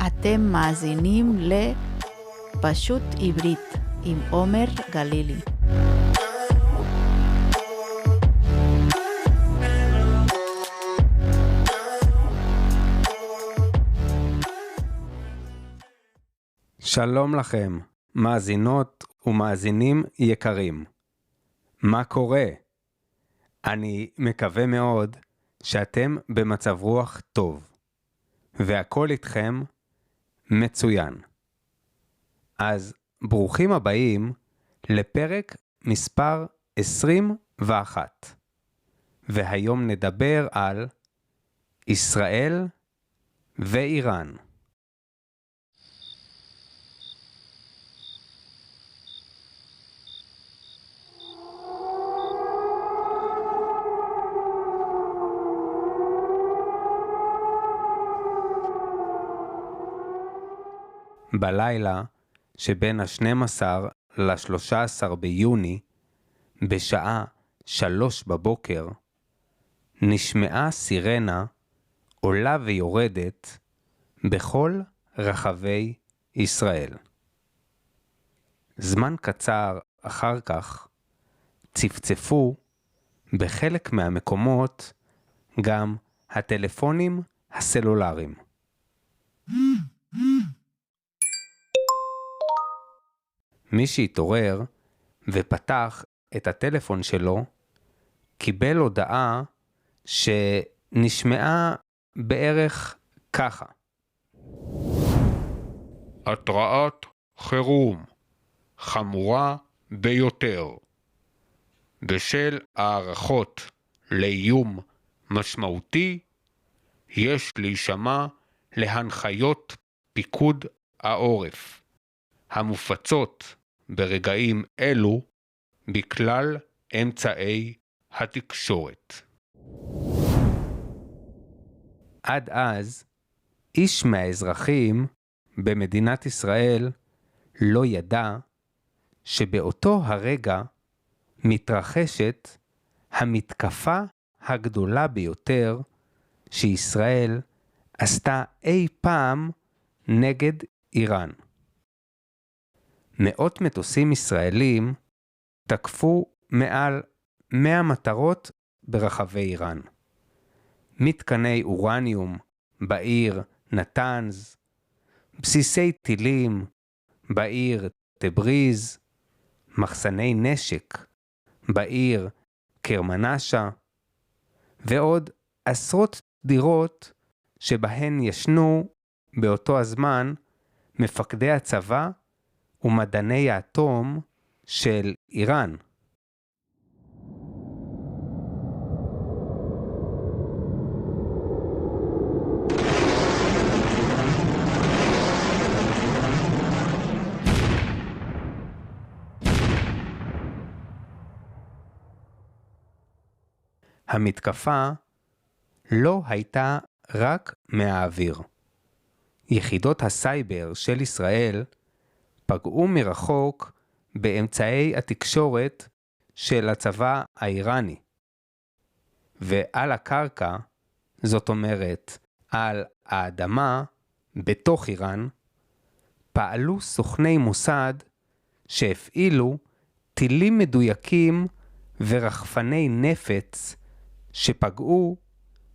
אתם מאזינים לפשוט עברית עם עומר גלילי. שלום לכם, מאזינות ומאזינים יקרים. מה קורה? אני מקווה מאוד שאתם במצב רוח טוב, והכל איתכם מצוין. אז ברוכים הבאים לפרק מספר 21, והיום נדבר על ישראל ואיראן. בלילה שבין ה-12 ל-13 ביוני, בשעה 3 בבוקר, נשמעה סירנה עולה ויורדת בכל רחבי ישראל. זמן קצר אחר כך צפצפו בחלק מהמקומות גם הטלפונים הסלולריים. מי שהתעורר ופתח את הטלפון שלו, קיבל הודעה שנשמעה בערך ככה. התרעת חירום חמורה ביותר. בשל הערכות לאיום משמעותי, יש להישמע להנחיות פיקוד העורף, המופצות ברגעים אלו בכלל אמצעי התקשורת. עד אז, איש מהאזרחים במדינת ישראל לא ידע שבאותו הרגע מתרחשת המתקפה הגדולה ביותר שישראל עשתה אי פעם נגד איראן. מאות מטוסים ישראלים תקפו מעל 100 מטרות ברחבי איראן. מתקני אורניום בעיר נתנז, בסיסי טילים בעיר תבריז, מחסני נשק בעיר קרמנשה, ועוד עשרות דירות שבהן ישנו באותו הזמן מפקדי הצבא ומדעני האטום של איראן. המתקפה לא הייתה רק מהאוויר. יחידות הסייבר של ישראל פגעו מרחוק באמצעי התקשורת של הצבא האיראני. ועל הקרקע, זאת אומרת על האדמה בתוך איראן, פעלו סוכני מוסד שהפעילו טילים מדויקים ורחפני נפץ שפגעו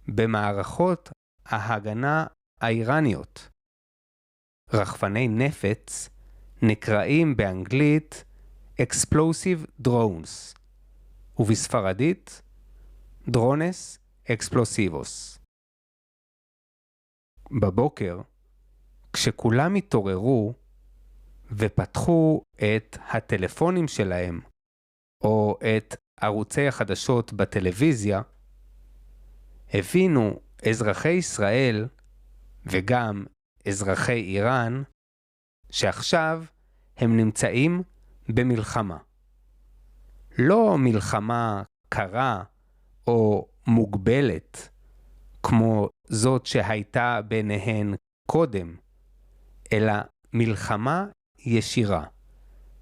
במערכות ההגנה האיראניות. רחפני נפץ נקראים באנגלית explosive drones, ובספרדית drones explosivos. בבוקר, כשכולם התעוררו ופתחו את הטלפונים שלהם או את ערוצי החדשות בטלוויזיה, הבינו אזרחי ישראל וגם אזרחי איראן שעכשיו הם נמצאים במלחמה. לא מלחמה קרה או מוגבלת כמו זאת שהייתה ביניהן קודם, אלא מלחמה ישירה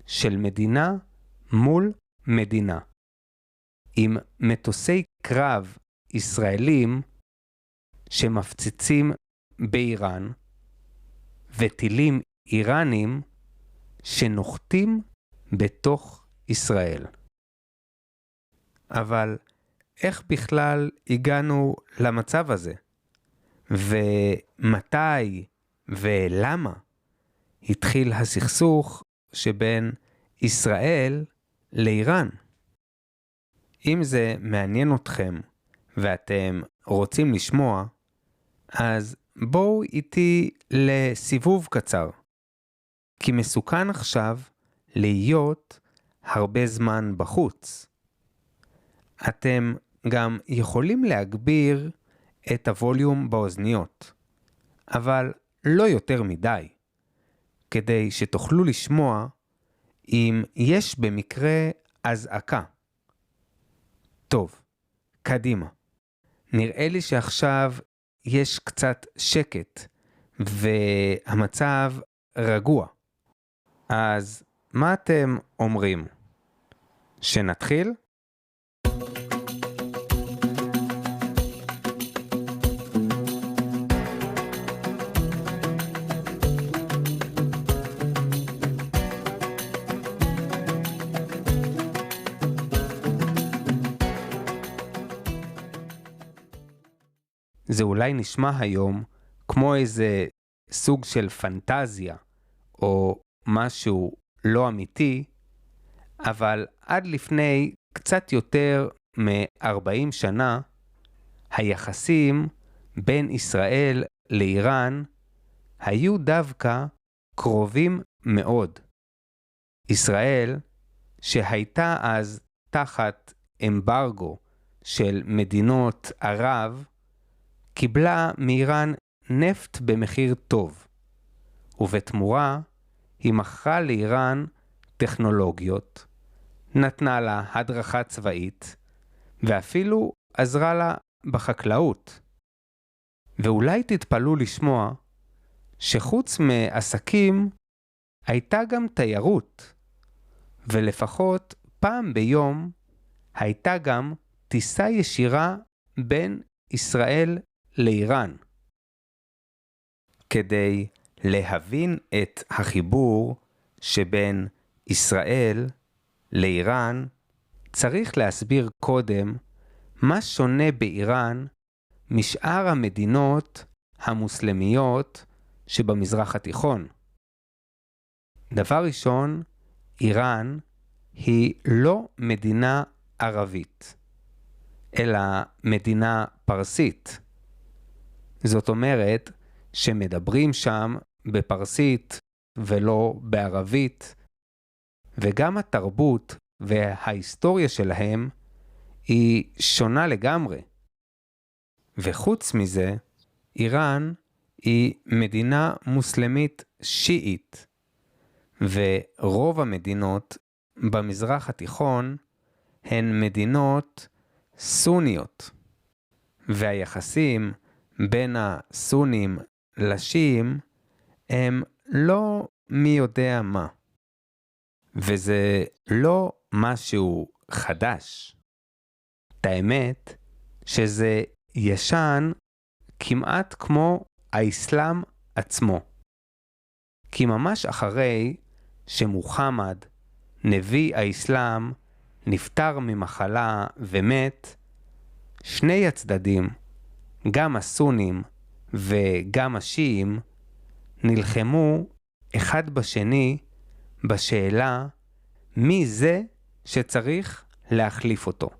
של מדינה מול מדינה, עם מטוסי קרב ישראלים שמפציצים באיראן וטילים איראנים שנוחתים בתוך ישראל. אבל איך בכלל הגענו למצב הזה? ומתי ולמה התחיל הסכסוך שבין ישראל לאיראן? אם זה מעניין אתכם ואתם רוצים לשמוע, אז בואו איתי לסיבוב קצר. כי מסוכן עכשיו להיות הרבה זמן בחוץ. אתם גם יכולים להגביר את הווליום באוזניות, אבל לא יותר מדי, כדי שתוכלו לשמוע אם יש במקרה אזעקה. טוב, קדימה. נראה לי שעכשיו יש קצת שקט, והמצב רגוע. אז מה אתם אומרים? שנתחיל? זה אולי נשמע היום כמו איזה סוג של פנטזיה או משהו לא אמיתי, אבל עד לפני קצת יותר מ-40 שנה, היחסים בין ישראל לאיראן היו דווקא קרובים מאוד. ישראל, שהייתה אז תחת אמברגו של מדינות ערב, קיבלה מאיראן נפט במחיר טוב, ובתמורה היא מכרה לאיראן טכנולוגיות, נתנה לה הדרכה צבאית, ואפילו עזרה לה בחקלאות. ואולי תתפלאו לשמוע שחוץ מעסקים הייתה גם תיירות, ולפחות פעם ביום הייתה גם טיסה ישירה בין ישראל לאיראן. כדי להבין את החיבור שבין ישראל לאיראן, צריך להסביר קודם מה שונה באיראן משאר המדינות המוסלמיות שבמזרח התיכון. דבר ראשון, איראן היא לא מדינה ערבית, אלא מדינה פרסית. זאת אומרת שמדברים שם בפרסית ולא בערבית, וגם התרבות וההיסטוריה שלהם היא שונה לגמרי. וחוץ מזה, איראן היא מדינה מוסלמית שיעית, ורוב המדינות במזרח התיכון הן מדינות סוניות, והיחסים בין הסונים לשיעים הם לא מי יודע מה. וזה לא משהו חדש. את האמת שזה ישן כמעט כמו האסלאם עצמו. כי ממש אחרי שמוחמד, נביא האסלאם, נפטר ממחלה ומת, שני הצדדים, גם הסונים וגם השיעים, נלחמו אחד בשני בשאלה מי זה שצריך להחליף אותו.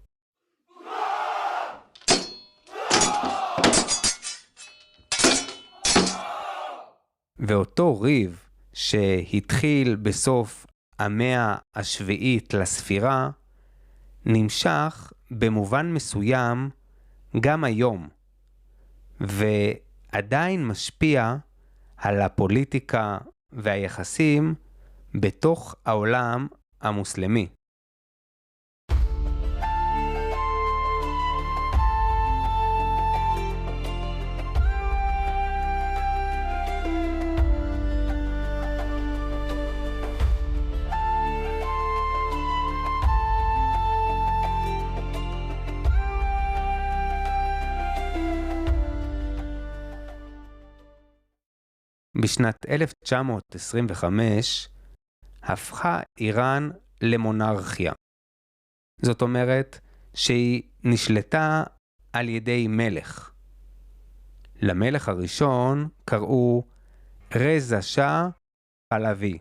ואותו ריב שהתחיל בסוף המאה השביעית לספירה, נמשך במובן מסוים גם היום, ועדיין משפיע על הפוליטיקה והיחסים בתוך העולם המוסלמי. בשנת 1925 הפכה איראן למונרכיה. זאת אומרת שהיא נשלטה על ידי מלך. למלך הראשון קראו רזה שאה פהלוי.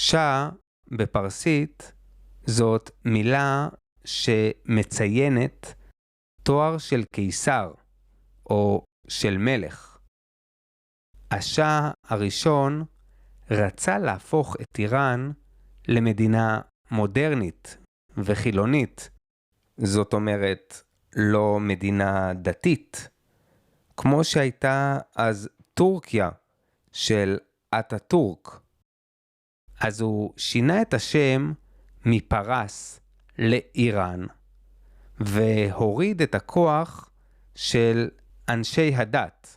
שאה בפרסית זאת מילה שמציינת תואר של קיסר או של מלך. השאה הראשון רצה להפוך את איראן למדינה מודרנית וחילונית. זאת אומרת, לא מדינה דתית, כמו שהייתה אז טורקיה של אטאטורק. אז הוא שינה את השם מפרס לאיראן, והוריד את הכוח של אנשי הדת.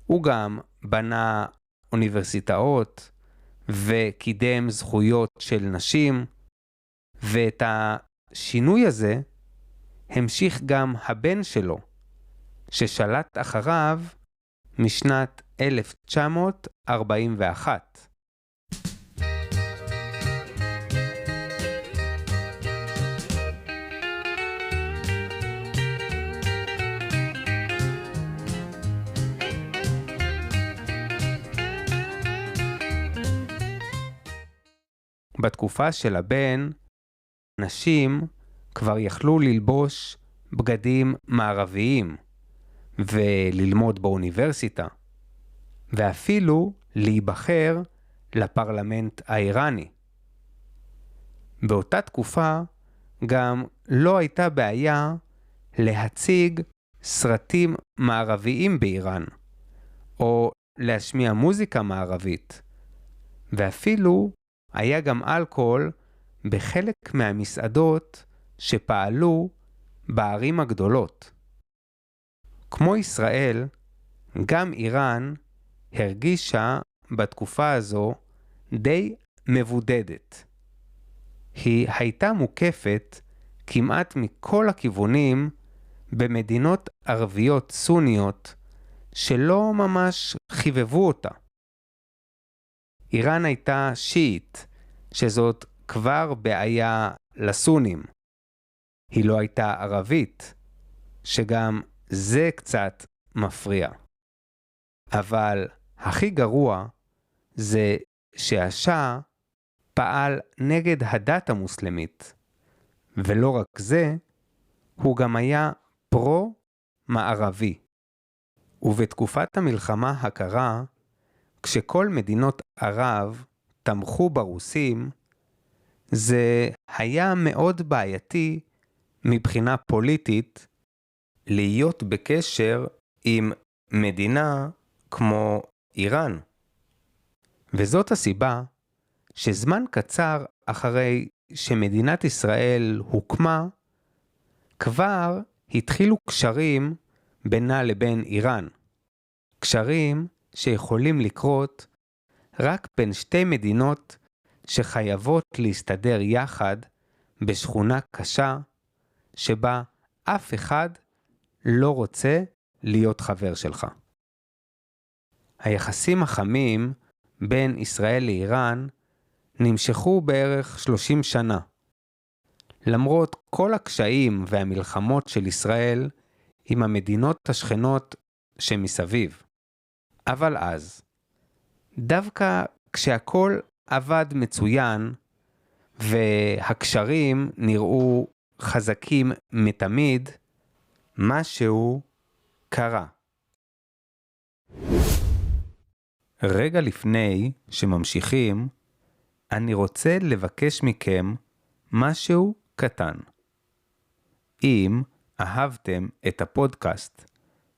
הוא גם בנה אוניברסיטאות וקידם זכויות של נשים, ואת השינוי הזה המשיך גם הבן שלו, ששלט אחריו משנת 1941. בתקופה של הבן, נשים כבר יכלו ללבוש בגדים מערביים וללמוד באוניברסיטה, ואפילו להיבחר לפרלמנט האיראני. באותה תקופה גם לא הייתה בעיה להציג סרטים מערביים באיראן, או להשמיע מוזיקה מערבית, ואפילו היה גם אלכוהול בחלק מהמסעדות שפעלו בערים הגדולות. כמו ישראל, גם איראן הרגישה בתקופה הזו די מבודדת. היא הייתה מוקפת כמעט מכל הכיוונים במדינות ערביות סוניות שלא ממש חיבבו אותה. איראן הייתה שיעית, שזאת כבר בעיה לסונים. היא לא הייתה ערבית, שגם זה קצת מפריע. אבל הכי גרוע זה שהשאה פעל נגד הדת המוסלמית, ולא רק זה, הוא גם היה פרו-מערבי. ובתקופת המלחמה הקרה, כשכל מדינות ערב תמכו ברוסים, זה היה מאוד בעייתי מבחינה פוליטית להיות בקשר עם מדינה כמו איראן. וזאת הסיבה שזמן קצר אחרי שמדינת ישראל הוקמה, כבר התחילו קשרים בינה לבין איראן. קשרים שיכולים לקרות רק בין שתי מדינות שחייבות להסתדר יחד בשכונה קשה שבה אף אחד לא רוצה להיות חבר שלך. היחסים החמים בין ישראל לאיראן נמשכו בערך 30 שנה. למרות כל הקשיים והמלחמות של ישראל עם המדינות השכנות שמסביב. אבל אז, דווקא כשהכל עבד מצוין והקשרים נראו חזקים מתמיד, משהו קרה. רגע לפני שממשיכים, אני רוצה לבקש מכם משהו קטן. אם אהבתם את הפודקאסט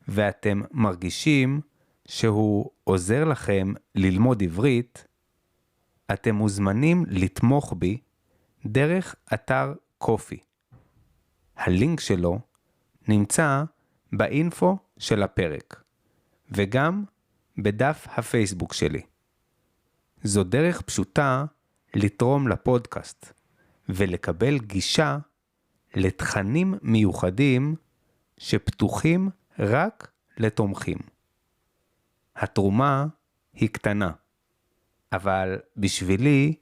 ואתם מרגישים שהוא עוזר לכם ללמוד עברית, אתם מוזמנים לתמוך בי דרך אתר קופי. הלינק שלו נמצא באינפו של הפרק, וגם בדף הפייסבוק שלי. זו דרך פשוטה לתרום לפודקאסט, ולקבל גישה לתכנים מיוחדים שפתוחים רק לתומכים. התרומה היא קטנה, אבל בשבילי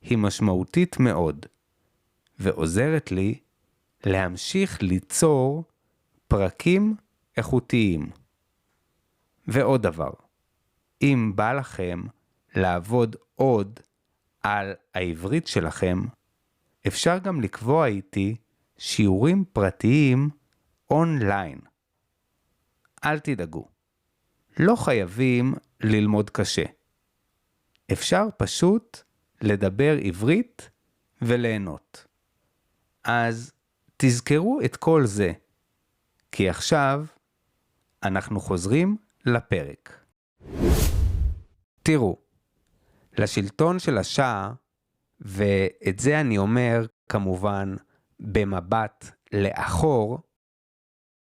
היא משמעותית מאוד, ועוזרת לי להמשיך ליצור פרקים איכותיים. ועוד דבר, אם בא לכם לעבוד עוד על העברית שלכם, אפשר גם לקבוע איתי שיעורים פרטיים אונליין. אל תדאגו, לא חייבים ללמוד קשה. אפשר פשוט לדבר עברית וליהנות. אז תזכרו את כל זה, כי עכשיו אנחנו חוזרים לפרק. תראו, לשלטון של השאה, ואת זה אני אומר כמובן במבט לאחור,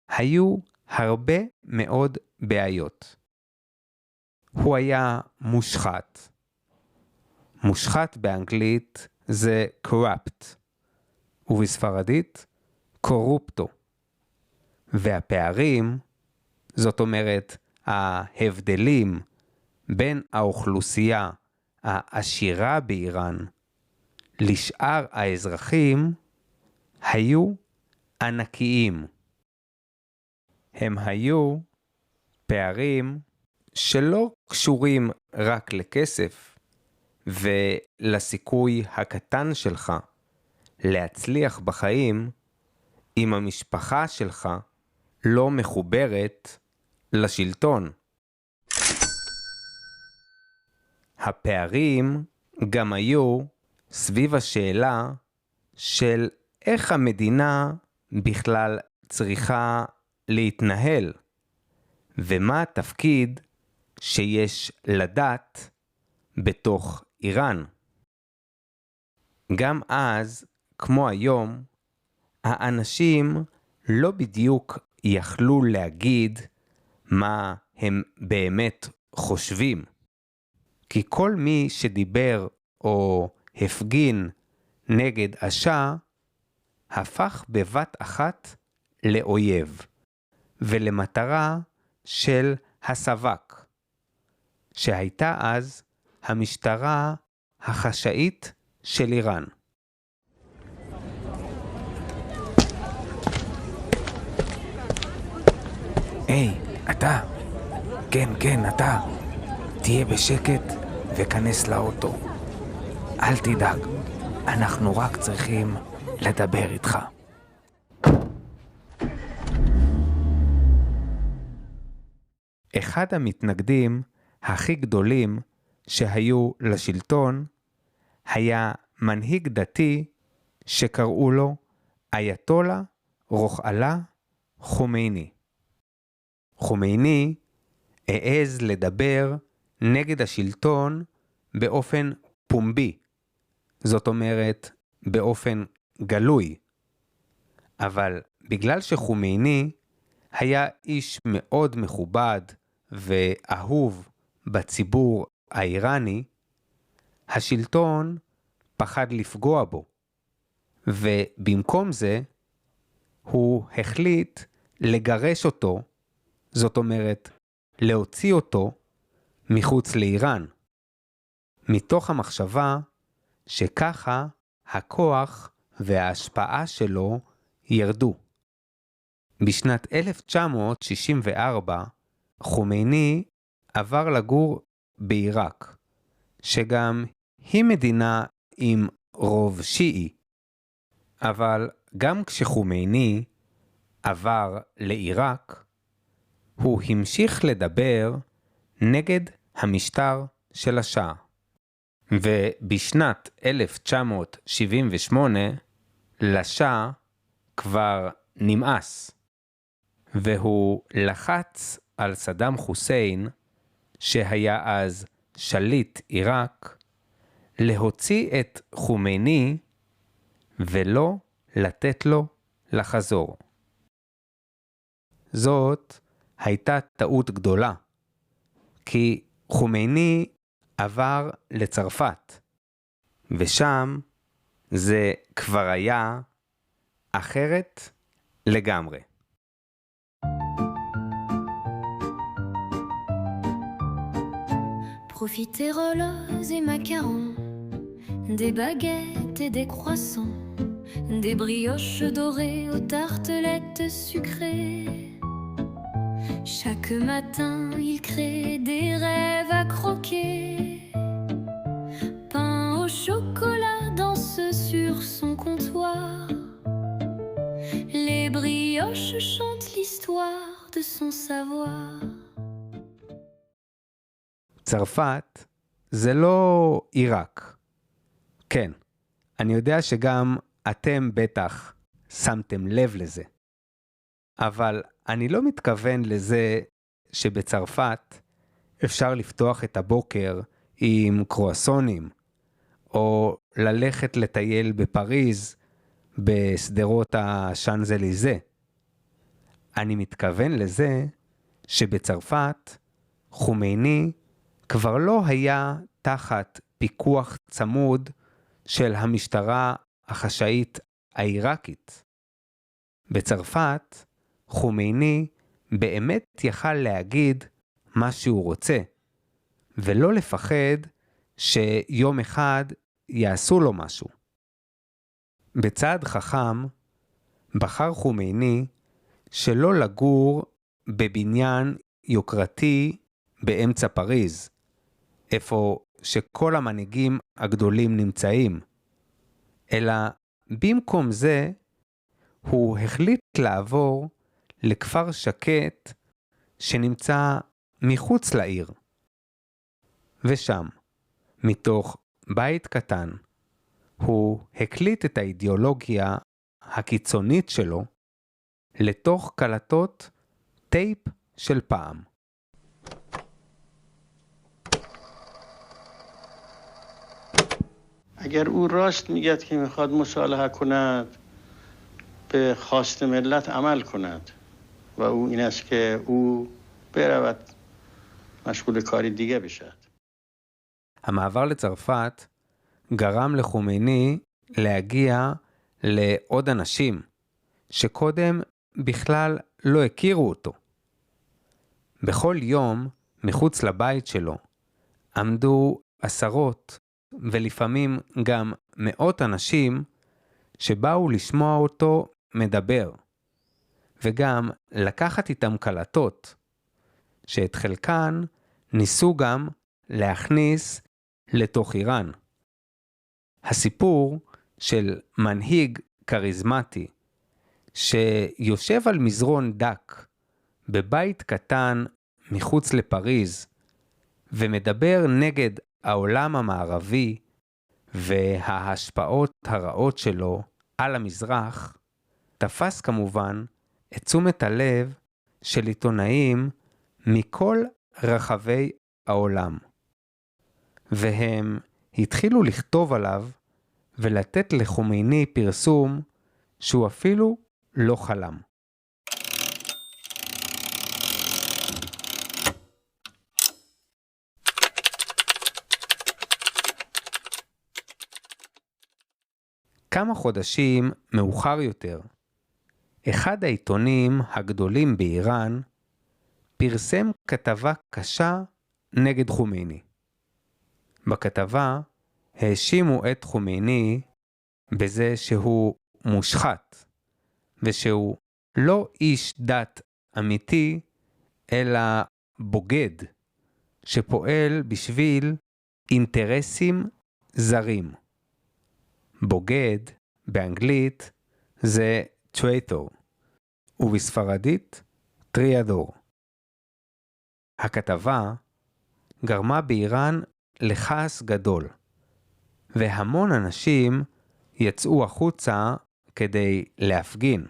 היו הרבה מאוד בעיות. הוא היה מושחת. מושחת באנגלית זה corrupt, ובספרדית קורופטו. והפערים, זאת אומרת ההבדלים בין האוכלוסייה העשירה באיראן לשאר האזרחים, היו ענקיים. הם היו פערים שלא קשורים רק לכסף ולסיכוי הקטן שלך להצליח בחיים אם המשפחה שלך לא מחוברת לשלטון. הפערים גם היו סביב השאלה של איך המדינה בכלל צריכה להתנהל, ומה התפקיד שיש לדת בתוך איראן. גם אז, כמו היום, האנשים לא בדיוק יכלו להגיד מה הם באמת חושבים. כי כל מי שדיבר או הפגין נגד השאה, הפך בבת אחת לאויב, ולמטרה של הסבק, שהייתה אז המשטרה החשאית של איראן. היי, אתה. כן, אתה. תהיה בשקט וכנס לאוטו. אל תדאג, אנחנו רק צריכים לדבר איתך. אחד המתנגדים הכי גדולים שהיו לשלטון היה מנהיג דתי שקראו לו אייתולה רוחאללה חומייני. חומייני העז לדבר נגד השלטון באופן פומבי, זאת אומרת באופן גלוי. אבל בגלל שחומייני היה איש מאוד מכובד ואהוב בציבור האיראני, השלטון פחד לפגוע בו, ובמקום זה הוא החליט לגרש אותו, זאת אומרת להוציא אותו מחוץ לאיראן, מתוך המחשבה שככה הכוח וההשפעה שלו ירדו. בשנת 1964 חומייני עבר לגור בעיראק, שגם היא מדינה עם רוב שיעי. אבל גם כשחומייני עבר לעיראק, הוא המשיך לדבר נגד המשטר של השאה. ובשנת 1978 לשאה כבר נמאס, והוא לחץ על סדאם חוסיין, שהיה אז שליט עיראק, להוציא את חומייני ולא לתת לו לחזור. זאת הייתה טעות גדולה, כי חומייני עבר לצרפת, ושם זה כבר היה אחרת לגמרי. Profiteroles et macarons, des baguettes et des croissants, des brioches dorées aux tartelettes sucrées. Chaque matin, il crée des rêves à croquer. Pain au chocolat danse sur son comptoir. Les brioches chantent l'histoire de son savoir. צרפת זה לא עיראק. כן, אני יודע שגם אתם בטח שמתם לב לזה. אבל אני לא מתכוון לזה שבצרפת אפשר לפתוח את הבוקר עם קרואסונים, או ללכת לטייל בפריז בסדרות השאנזליזה. אני מתכוון לזה שבצרפת חומייני כבר לא היה תחת פיקוח צמוד של המשטרה החשאית העיראקית. בצרפת חומייני באמת יכל להגיד מה שהוא רוצה, ולא לפחד שיום אחד יעשו לו משהו. בצעד חכם בחר חומייני שלא לגור בבניין יוקרתי באמצע פריז, איפה שכל המנהיגים הגדולים נמצאים, אלא במקום זה הוא החליט לעבור לכפר שקט שנמצא מחוץ לעיר. ושם, מתוך בית קטן, הוא הקליט את האידיאולוגיה הקיצונית שלו לתוך קלטות טייפ של פעם. اگر او راست میگد که میخواد مصالحه کند به خواست ملت عمل کند و او این است که او برود مشغول کاری دیگه بشد. המעבר לצרפת גרם לחומייני להגיע לעוד אנשים שקודם בכלל לא הכירו אותו. בכל יום מחוץ לבית שלו עמדו עשרות ולפעמים גם מאות אנשים שבאו לשמוע אותו מדבר, וגם לקחת איתם קלטות, שאת חלקן ניסו גם להכניס לתוך איראן. הסיפור של מנהיג קריזמטי שיושב על מזרון דק בבית קטן מחוץ לפריז ומדבר נגד העולם המערבי וההשפעות הרעות שלו על המזרח, תפס כמובן את תשומת הלב של עיתונאים מכל רחבי העולם. והם התחילו לכתוב עליו ולתת לחומייני פרסום שהוא אפילו לא חלם. כמה חודשים מאוחר יותר, אחד העיתונים הגדולים באיראן פרסם כתבה קשה נגד חומייני. בכתבה האשימו את חומייני בזה שהוא מושחת, ושהוא לא איש דת אמיתי, אלא בוגד, שפועל בשביל אינטרסים זרים. בוגד באנגלית זה טרייטור, ובספרדית טריאדור. הכתבה גרמה באיראן לכעס גדול, והמון אנשים יצאו החוצה כדי להפגין.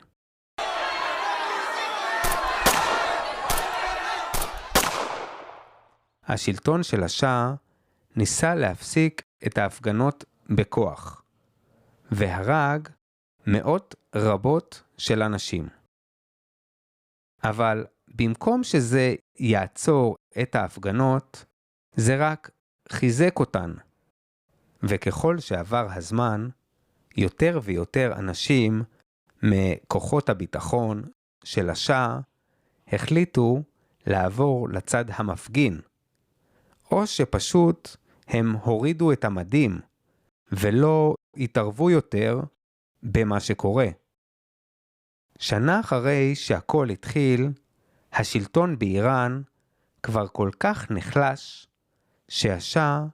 השלטון של השאה ניסה להפסיק את ההפגנות בכוח, והרג מאות רבות של אנשים. אבל במקום שזה יעצור את ההפגנות, זה רק חיזק אותן. וככל שעבר הזמן, יותר ויותר אנשים מכוחות הביטחון של השאה החליטו לעבור לצד המפגין, או שפשוט הם הורידו את המדים ולא התערבו יותר במה שקורה. שנה אחרי שהכל התחיל, השלטון באיראן כבר כל כך נחלש שהשאה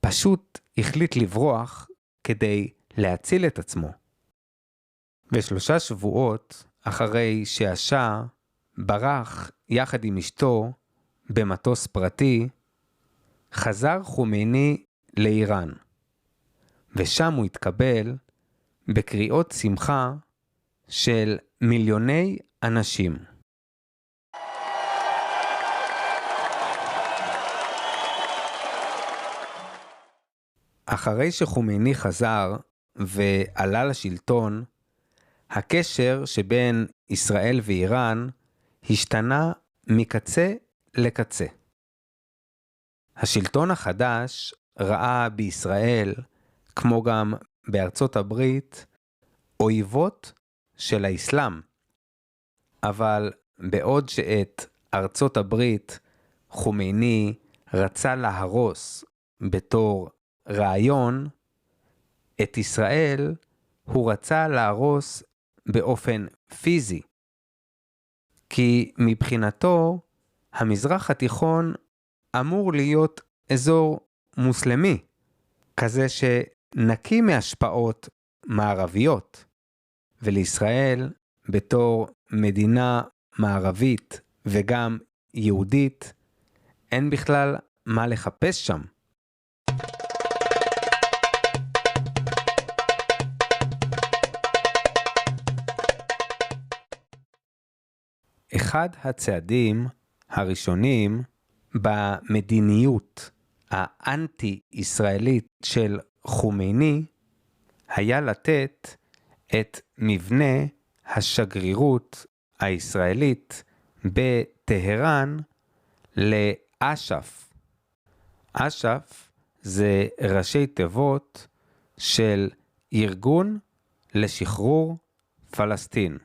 פשוט החליט לברוח כדי להציל את עצמו. ו3 שבועות אחרי שהשאה ברח יחד עם אשתו במטוס פרטי, חזר חומייני לאיראן, ושם הוא התקבל בקריאות שמחה של מיליוני אנשים. אחרי שחומייני חזר ועלה לשלטון, הקשר שבין ישראל ואיראן השתנה מקצה לקצה. השלטון החדש ראה בישראל, כמו גם בארצות הברית, אויבות של האסלאם. אבל בעוד שאת ארצות הברית חומייני רצה להרוס בתור רעיון, את ישראל הוא רצה להרוס באופן פיזי. כי מבחינתו המזרח התיכון אמור להיות אזור מוסלמי, כזה שנקי מהשפעות מערביות, ולישראל בתור מדינה מערבית וגם יהודית אין בכלל מה לחפש שם. אחד הצעדים הראשונים במדיניות האנטי-ישראלית של חומייני היה לתת את מבנה השגרירות הישראלית בטהרן לאש"ף. אש"ף זה ראשי תיבות של ארגון לשחרור פלסטין,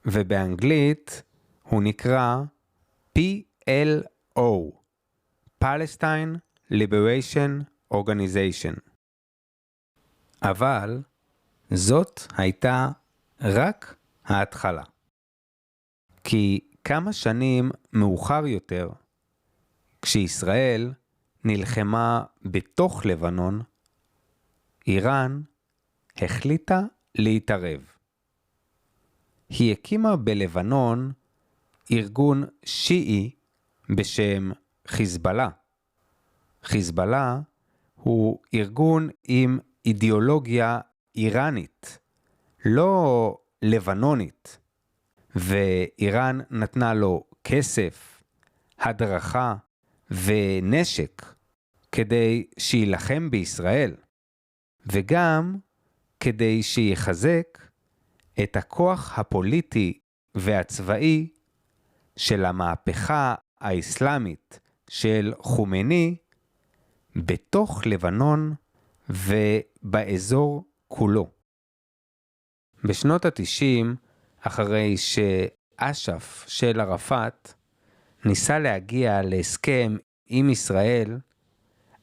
ובאנגלית הוא נקרא PLO, Palestine Liberation Organization. אבל זאת הייתה רק ההתחלה. כי כמה שנים מאוחר יותר, כשישראל נלחמה בתוך לבנון, איראן החליטה להתערב. היא הקימה בלבנון ארגון שיעי בשם חיזבאללה. חיזבאללה הוא ארגון עם אידיאולוגיה איראנית, לא לבנונית, ואיראן נתנה לו כסף, הדרכה ונשק כדי שילחם בישראל, וגם כדי שיחזק את הכוח הפוליטי והצבאי של המהפכה האסלאמית של חומייני בתוך לבנון ובאזור כולו. בשנות ה-90, אחרי שאש"ף של ערפאת ניסה להגיע להסכם עם ישראל,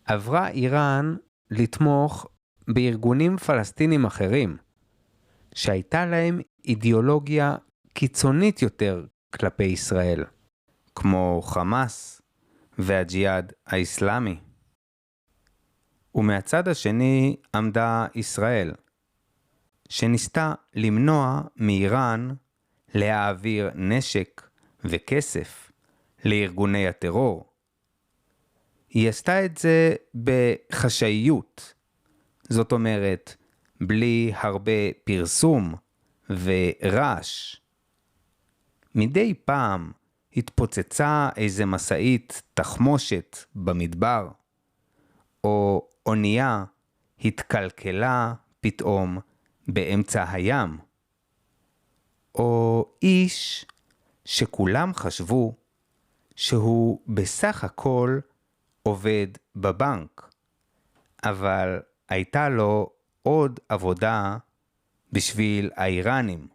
עברה איראן לתמוך בארגונים פלסטינים אחרים, שהייתה להם אידיאולוגיה קיצונית יותר כלפי ישראל, כמו חמאס והג'יהאד האסלאמי. ומהצד השני עמדה ישראל, שניסתה למנוע מאיראן להעביר נשק וכסף לארגוני הטרור. היא עשתה את זה בחשאיות, זאת אומרת, בלי הרבה פרסום ורעש. מדי פעם התפוצצה איזה מסעית תחמושת במדבר, או אונייה התקלקלה פתאום באמצע הים, או איש שכולם חשבו שהוא בסך הכל עובד בבנק, אבל הייתה לו עוד עבודה בשביל האיראנים.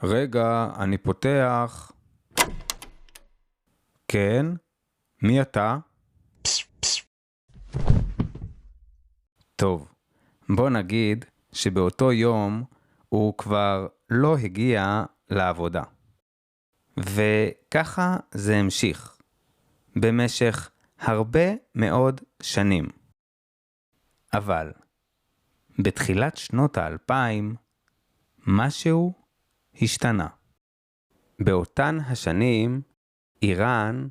רגע, אני פותח. כן? מי אתה? טוב, בוא נגיד שבאותו יום הוא כבר לא הגיע לעבודה. וככה זה המשיך, במשך הרבה מאוד שנים. אבל בתחילת שנות ה-2000, משהו השתנה. באותן השנים, איראן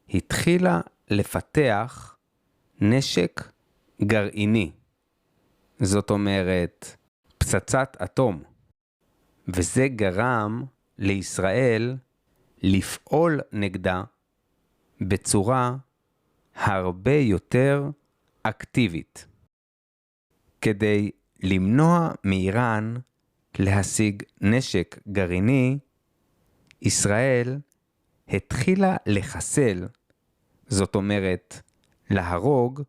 התחילה לפתח נשק גרעיני. זאת אומרת, פצצת אטום. וזה גרם לישראל לפעול נגדה בצורה הרבה יותר אקטיבית. כדי למנוע מאיראן להשיג נשק גרעיני, ישראל התחילה לחסל, זאת אומרת, להרוג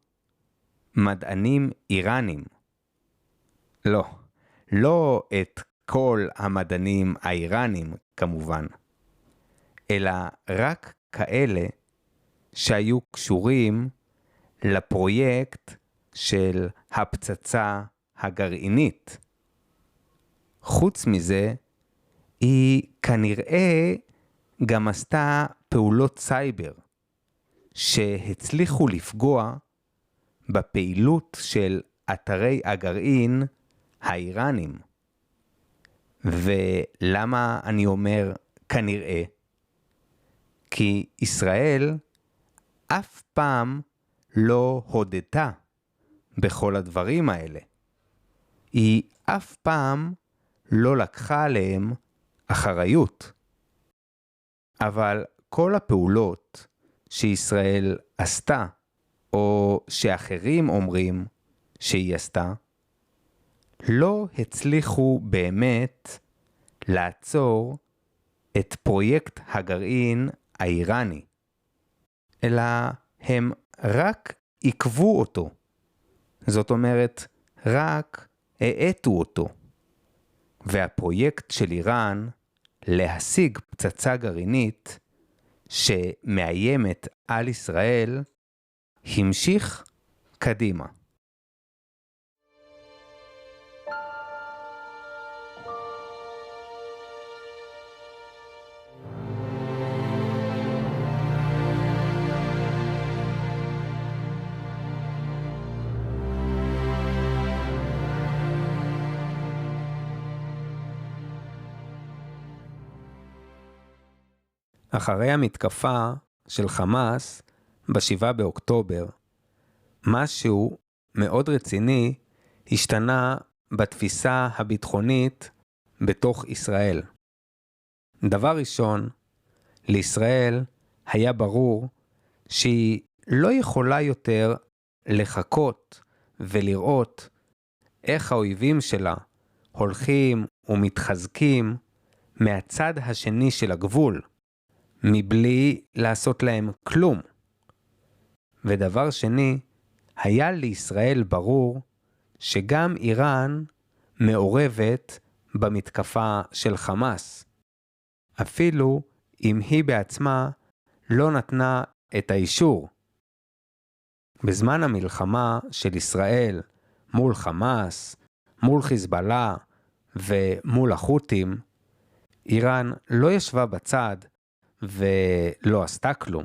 מדענים איראנים. לא את כל המדענים האיראנים כמובן, אלא רק כאלה שהיו קשורים לפרויקט של הפצצה הגרעינית. חוץ מזה, היא כנראה גם עשתה פעולות סייבר שהצליחו לפגוע בפעילות של אתרי הגרעין האיראנים. ולמה אני אומר כנראה? כי ישראל אף פעם לא הודתה בכל הדברים האלה. היא אף פעם לא לקחה עליהם אחריות. אבל כל הפעולות שישראל עשתה, או שאחרים אומרים שהיא עשתה, לא הצליחו באמת לעצור את פרויקט הגרעין האיראני, אלא הם רק עיכבו אותו. זאת אומרת, רק האטו אותו. והפרויקט של איראן להשיג פצצה גרעינית שמאיימת על ישראל המשיך קדימה. אחרי המתקפה של חמאס ב7 באוקטובר, משהו מאוד רציני השתנה בתפיסה הביטחונית בתוך ישראל. דבר ראשון, לישראל היה ברור שהיא לא יכולה יותר לחכות ולראות איך האויבים שלה הולכים ומתחזקים מהצד השני של הגבול, מבלי לעשות להם כלום. ודבר שני, היה לישראל ברור שגם איראן מעורבת במתקפה של חמאס, אפילו אם היא בעצמה לא נתנה את האישור. בזמן המלחמה של ישראל מול חמאס, מול חיזבאללה ומול החות'ים, איראן לא ישבה בצד ולא עשתה כלום,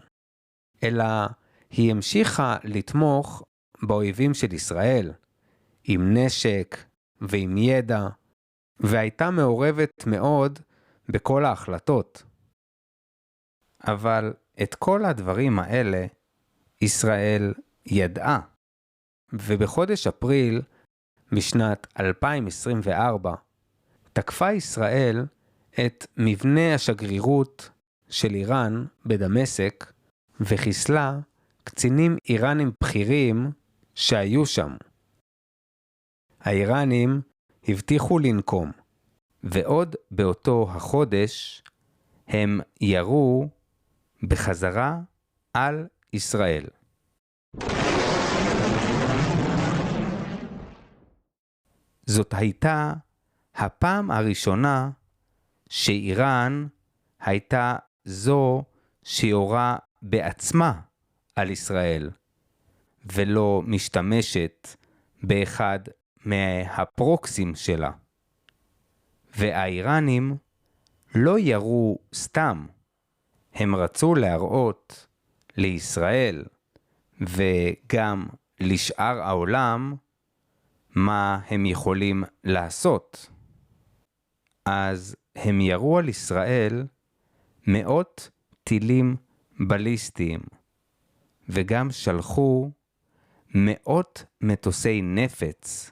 אלא היא המשיכה לתמוך באויבים של ישראל, עם נשק ועם ידע, והייתה מעורבת מאוד בכל ההחלטות. אבל את כל הדברים האלה ישראל ידעה, ובחודש אפריל משנת 2024 תקפה ישראל את מבנה השגרירות של איראן בדמשק, וחיסלה קצינים איראנים בכירים שהיו שם. האיראנים הבטיחו לנקום, ועוד באותו החודש הם ירו בחזרה על ישראל. זאת הייתה הפעם הראשונה שאיראן הייתה זו שיורה בעצמה על ישראל, ולא משתמשת באחד מהפרוקסים שלה. והאיראנים לא ירו סתם, הם רצו להראות לישראל וגם לשאר העולם מה הם יכולים לעשות. אז הם ירו על ישראל מאות טילים בליסטיים, וגם שלחו מאות מטוסי נפץ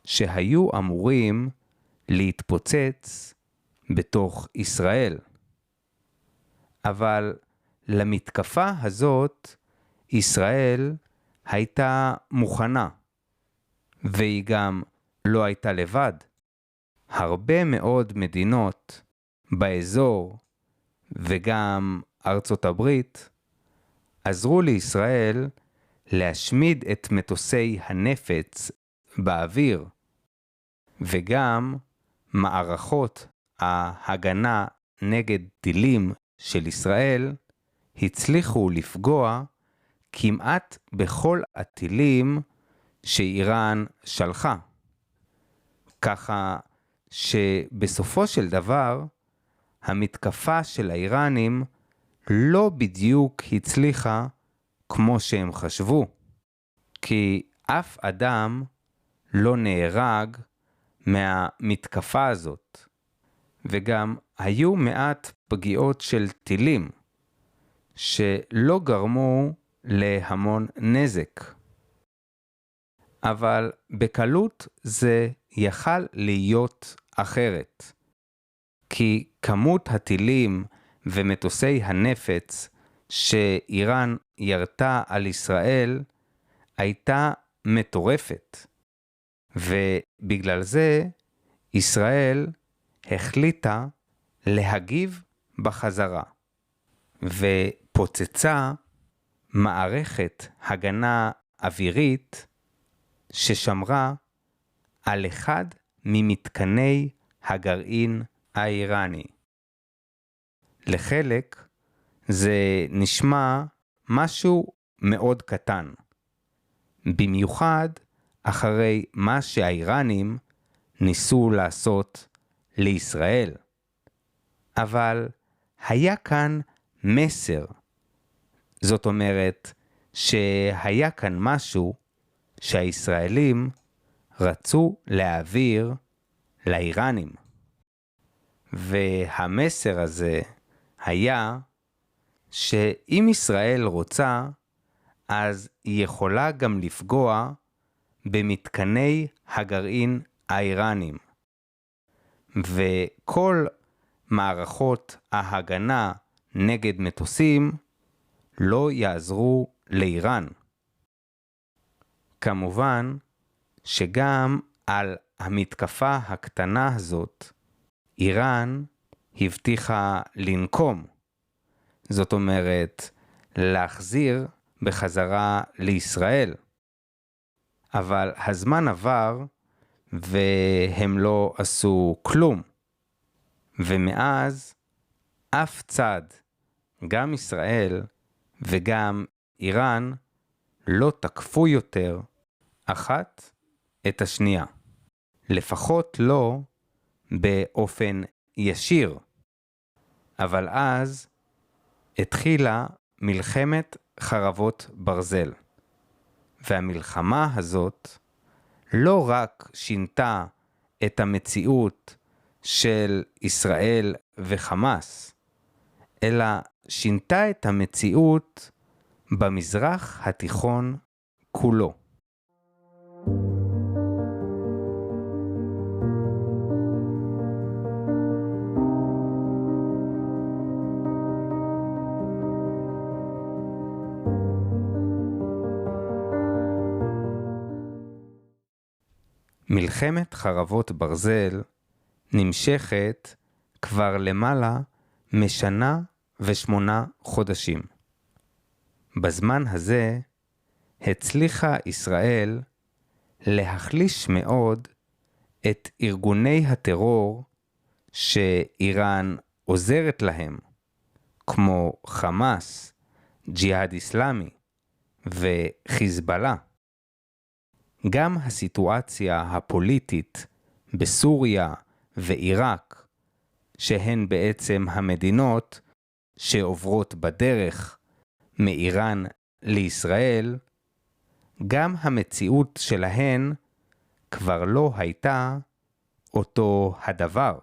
שהיו אמורים להתפוצץ בתוך ישראל. אבל למתקפה הזאת ישראל הייתה מוכנה, והיא גם לא הייתה לבד. הרבה מאוד מדינות באזור וגם ארצות הברית עזרו לישראל להשמיד את מטוסי הנפץ באוויר, וגם מערכות ההגנה נגד טילים של ישראל הצליחו לפגוע כמעט בכל הטילים שאיראן שלחה. ככה שבסופו של דבר המתקפה של האיראנים לא בדיוק הצליחה כמו שהם חשבו, כי אף אדם לא נהרג מהמתקפה הזאת, וגם היו מעט פגיעות של טילים שלא גרמו להמון נזק. אבל בקלות זה יכל להיות אחרת, כי כמות הטילים ומטוסי הנפץ שאיראן ירתה על ישראל הייתה מטורפת, ובגלל זה ישראל החליטה להגיב בחזרה, ופוצצה מערכת הגנה אווירית ששמרה על אחד ממתקני הגרעין האיראני. לחלק זה נשמע משהו מאוד קטן, במיוחד אחרי מה שהאיראנים ניסו לעשות לישראל. אבל היה כאן מסר. זאת אומרת שהיה כאן משהו שהישראלים רצו להעביר לאיראנים. והמסר הזה היה שאם ישראל רוצה, אז היא יכולה גם לפגוע במתקני הגרעין האיראנים. וכל מערכות ההגנה נגד מטוסים לא יעזרו לאיראן. כמובן שגם על המתקפה הקטנה הזאת, איראן הבטיחה לנקום. זאת אומרת, להחזיר בחזרה לישראל. אבל הזמן עבר והם לא עשו כלום. ומאז אף צד, גם ישראל וגם איראן, לא תקפו יותר אחת את השנייה. לפחות לא באופן ישיר. אבל אז התחילה מלחמת חרבות ברזל. והמלחמה הזאת לא רק שינתה את המציאות של ישראל וחמאס, אלא שינתה את המציאות במזרח התיכון כולו. מלחמת חרבות ברזל נמשכת כבר למעלה משנה ו8 חודשים. בזמן הזה הצליחה ישראל להחליש מאוד את ארגוני הטרור שאיראן עוזרת להם, כמו חמאס, ג'יהאד איסלאמי וחיזבאללה. גם הסיטואציה הפוליטית בסוריה ועיראק, שהן בעצם המדינות שעוברות בדרך מאיראן לישראל, גם המציאות שלהן כבר לא הייתה אותו הדבר.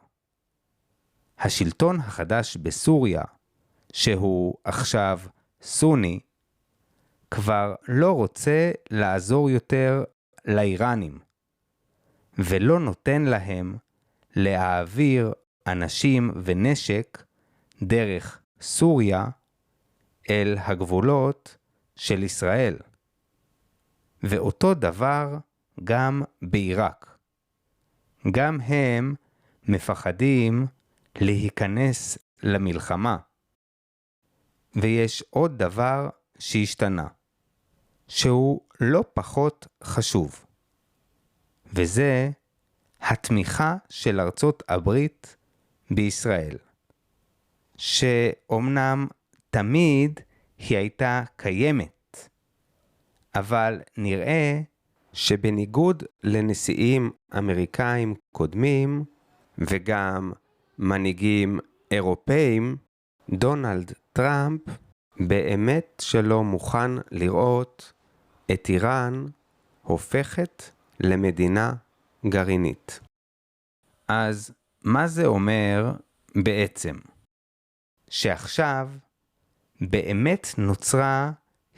השלטון החדש בסוריה, שהוא עכשיו סוני, כבר לא רוצה לעזור יותר לאיראנים, ולא נותן להם להעביר אנשים ונשק דרך סוריה אל הגבולות של ישראל. ואותו דבר גם בעיראק. גם הם מפחדים להיכנס למלחמה. ויש עוד דבר שהשתנה, שהוא לא פחות חשוב. וזה התמיכה של ארצות הברית בישראל. שאומנם תמיד היא הייתה קיימת, אבל נראה שבניגוד לנשיאים אמריקאים קודמים וגם מנהיגים אירופאים, דונלד טראמפ באמת שלא מוכן לראות את איראן הופכת למדינה גרעינית. אז מה זה אומר בעצם? שעכשיו באמת נוצרה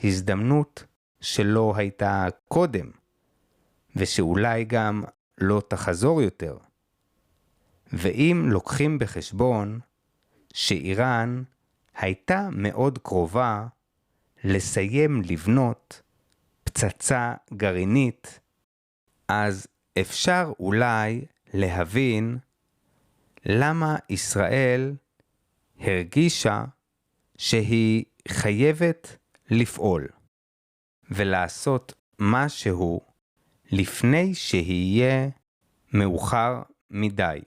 הזדמנות שלא הייתה קודם, ושאולי גם לא תחזור יותר. ואם לוקחים בחשבון שאיראן הייתה מאוד קרובה לסיים לבנות פצצה גרעינית, אז אפשר אולי להבין למה ישראל הרגישה שהיא חייבת לפעול ולעשות משהו לפני שיהיה מאוחר מדי.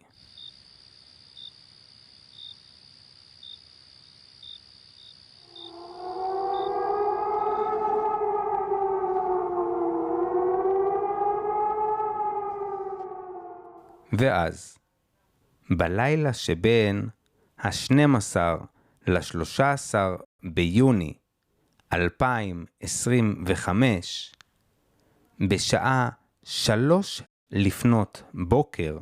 ואז, בלילה שבין ה-12 ל-13 ביוני 2025, בשעה 3 לפנות בוקר,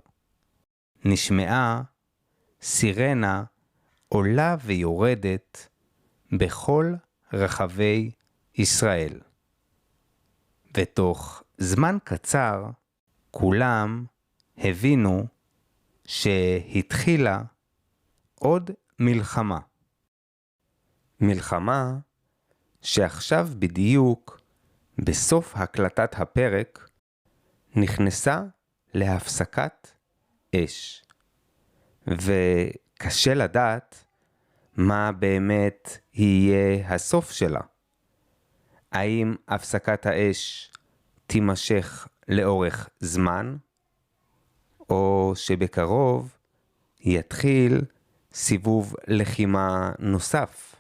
נשמעה סירנה עולה ויורדת בכל רחבי ישראל. ותוך זמן קצר כולם הבינו שהתחילה עוד מלחמה. מלחמה שעכשיו בדיוק בסוף הקלטת הפרק נכנסה להפסקת אש. וקשה לדעת מה באמת יהיה הסוף שלה. האם הפסקת האש תימשך לאורך זמן, או שבקרוב יתחיל סיבוב לחימה נוסף.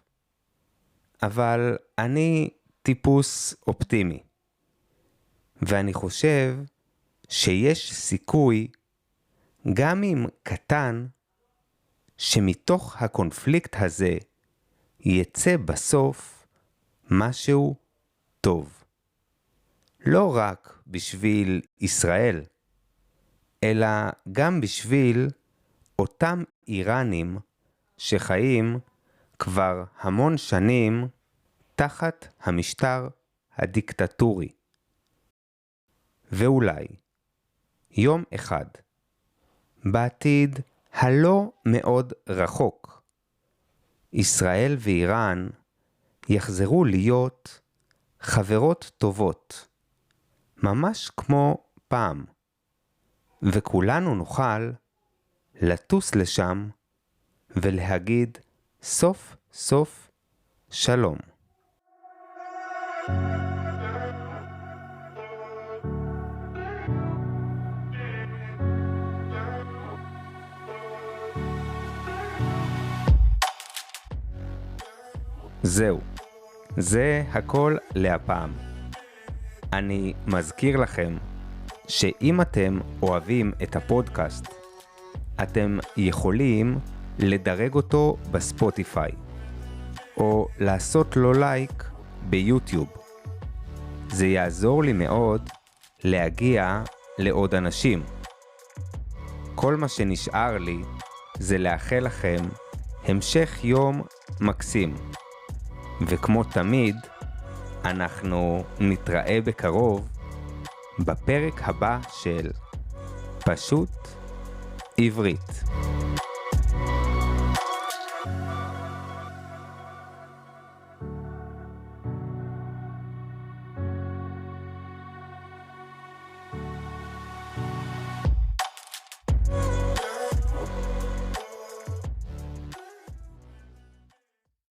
אבל אני טיפוס אופטימי, ואני חושב שיש סיכוי, גם אם קטן, שמתוך הקונפליקט הזה יצא בסוף משהו טוב. לא רק בשביל ישראל, אלא גם בשביל אותם איראנים שחיים כבר המון שנים תחת המשטר הדיקטטורי. ואולי יום אחד, בעתיד הלא מאוד רחוק, ישראל ואיראן יחזרו להיות חברות טובות, ממש כמו פעם, וכולנו נוכל לטוס לשם ולהגיד סוף סוף שלום. זהו, זה הכל להפעם. אני מזכיר לכם שאם אתם אוהבים את הפודקאסט, אתם יכולים לדרג אותו בספוטיפיי, או לעשות לו לייק ביוטיוב. זה יעזור לי מאוד להגיע לעוד אנשים. כל מה שנשאר לי זה לאחל לכם המשך יום מקסים. וכמו תמיד, אנחנו נתראה בקרוב בפרק הבא של פשוט עברית.